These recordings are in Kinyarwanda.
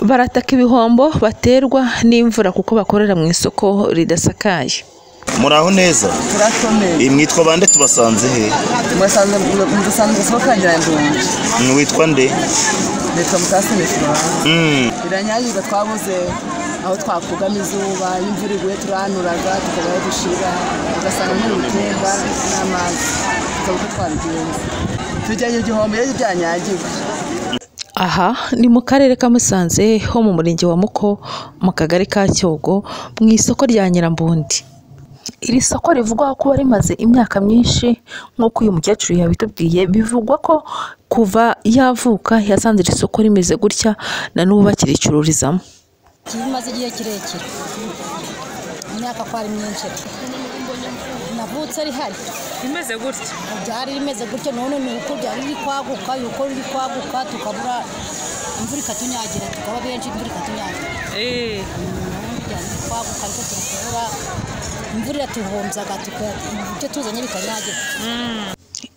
barataka ibihombo baterwa n'imvura kuko bakorera mu isoko ridasakaye. Muraho neza? Turakomeye. Mwitwa bande tubasanze he? Musanze isoko kagira ndungu. Mwitwa nde? Nitwa Mutasi Nishwa. Biranyagirwa twabuze aho twakugama izuba, imvura iguye turanuraga tukabaye dushira ugasanga n'urutemba n'amazi tukabuka twabigenza. Tujyanye igihombo iyo byanyagirwa. Aha ni mu karere ka Musanze ho mu murenge wa Muko mu kagari ka Cyogo mu isoko rya Nyirambundi. Iri soko rivugwa ko rimaze imyaka myinshi nk'uko uyu mukecuru yabitubwiye, bivugwa ko kuva yavuka yasanze iri soko rimeze gutya na n'ubu bakiricururizamo. Kimaze igihe kirekire, imyaka kwari myinshi. Navutse rihari Rimeze gutya. Byari rimeze gutya, none ni uko byari riri kwaguka, yuko riri kwaguka tukabura imvura ikatunyagira, tukaba benshi imvura ikatunyagira. Byari kwaguka ariko turakubura imvura iratuhombyaga ibyo tuzanye bikanyagira.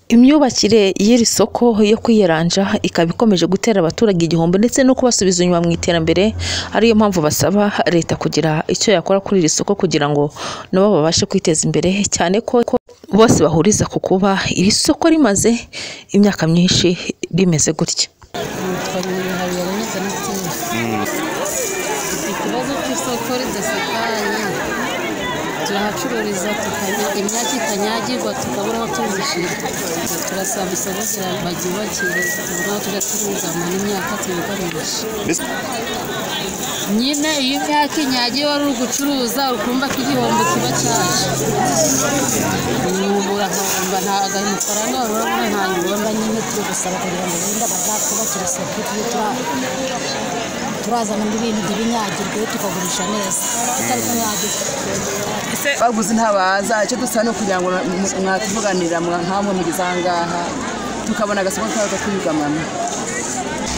Imyubakire y'iri soko yo kwiyeranja ikaba ikomeje gutera abaturage igihombo ndetse no kubasubiza inyuma mu iterambere, ariyo mpamvu basaba leta kugira icyo yakora kuri iri soko kugira ngo nabo babashe kwiteza imbere, cyane ko bose bahuriza ku kuba iri soko rimaze imyaka myinshi rimeze gutya. Ikibazo cy'isoko ridasakaye turahacururiza imyaka ikanyagirwa tukabura aho tuzishira, turasaba isoko baryubakire tubura aho tugacuruza n'imyaka tuyugarisha. Nyine iyo imyaka inyagiwe wari uri gucuruza ukumva ko igihombo kiba cyaje, urahomba ntabwo amafaranga urabona ntayibona. Nyine turi gusaba kugira ngo wenda bazatwubakire isoko turazana ibintu by'ibinyagirwe tukagurisha neza tutari kunyagirwa. Baguze ntabaza, icyo dusaba ni ukugira ngo mwatuvuganira nkamwe mugeze aha ngaha tukabona agasoko kaza kuyugamamo.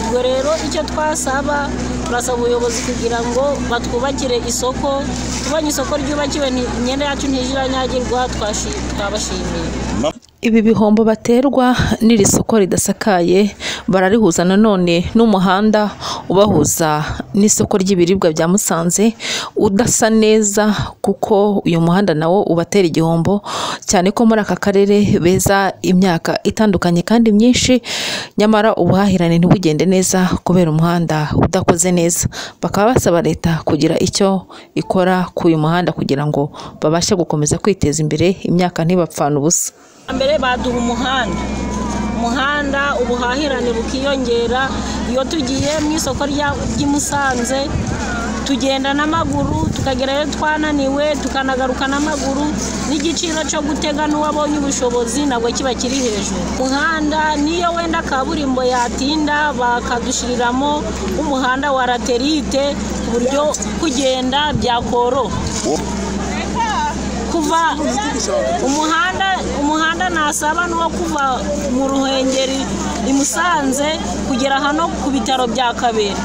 Ubwo rero icyo twasaba, turasaba ubuyobozi kugira ngo batwubakire isoko, tubonye isoko ryubakiwe imyenda yacu ntijiranyagirwa twabashimiye. Ibi bihombo baterwa n'iri soko ridasakaye bararihuza nanone n'umuhanda ubahuza n'isoko ry'ibiribwa bya Musanze udasa neza, kuko uyu muhanda nawo ubatera igihombo, cyane ko muri aka karere beza imyaka itandukanye kandi myinshi, nyamara ubuhahirane ntibugende neza kubera umuhanda udakoze neza. Bakaba basaba leta kugira icyo ikora ku uyu muhanda kugira ngo babashe gukomeza kwiteza imbere, imyaka ntibapfana ubusa. Mbere baduha umuhanda ubuhahirane bukiyongera. Iyo tugiye mu isoko ry'Imusanze tugenda n'amaguru, tukagerayo twananiwe tukanagaruka n'amaguru, n'igiciro cyo gutega n'uwabonye ubushobozi nabwo kiba kiri hejuru. Umuhanda niyo wenda kaburimbo yatinda bakadushiriramo umuhanda wa laterite ku buryo kugenda byakoroha. Kuva umuhanda nasaba n'uwo kuva mu Ruhengeri i Musanze kugera hano ku bitaro bya Kabera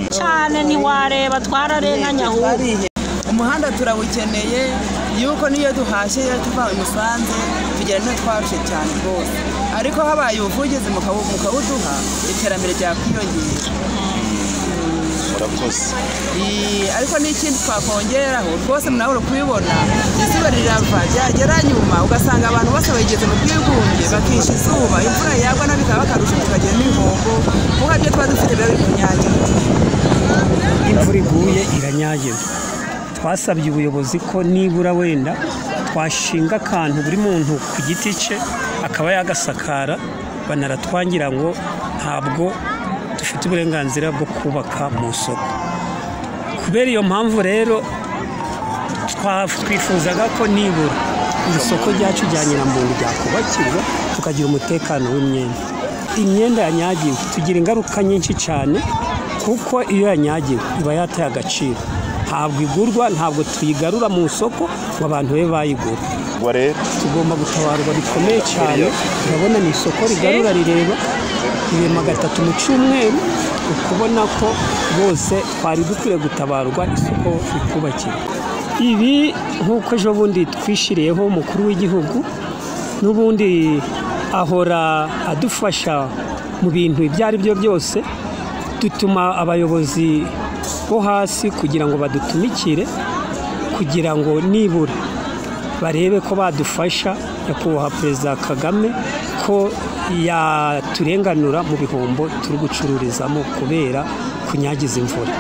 cyane ntiwareba twararenganya ahubwo. Umuhanda turawukeneye, yuko niyo duhashye tuva i Musanze tugera no twarushe cyane rwose, ariko habaye ubuvugizi mukawuduha iterambere ryakwiyongera. Ariko n'ikindi twakongeraho rwose munabura kubibona, izuba rirava ryagera nyuma ugasanga abantu bose bageze mu bwigunge bakisha izuba, imvura yagwa nabikaba bakarusha tukagira n'ibihombo kuko ibyo tuba dufite biba biri kunyagirwa. Imvura iguye iranyagirwa. Twasabye ubuyobozi ko nibura wenda twashinga akantu buri muntu ku giti cye akaba yagasakara, banaratwangira ngo ntabwo dufite uburenganzira bwo kubaka mu soko. Kubera iyo mpamvu rero twifuzaga ko nibura iri soko ryacu rya Nyirambundi ryakubakirwa tukagira umutekano w'imyenda. Imyenda yanyagiwe tugira ingaruka nyinshi cyane, kuko iyo yanyagiwe iba yataye agaciro, ntabwo igurwa, ntabwo tuyigarura mu isoko ngo abantu be bayigura. Tugomba gutabarwa bikomeye cyane. Urabona ni isoko rigarura rireba ibihumbi 300 mu cyumweru, ukubona ko bose twari dukwiye gutabarwa isoko rikubakira. Ibi nk'uko ejo bundi twishiriyeho umukuru w'igihugu, n'ubundi ahora adufasha mu bintu ibyo ari byo byose, dutuma abayobozi bo hasi kugira ngo badutumikire kugira ngo nibura barebe ko badufasha nyakubahwa Perezida Kagame ko yaturenganura mu bihombo turi gucururizamo kubera kunyagiza imvura.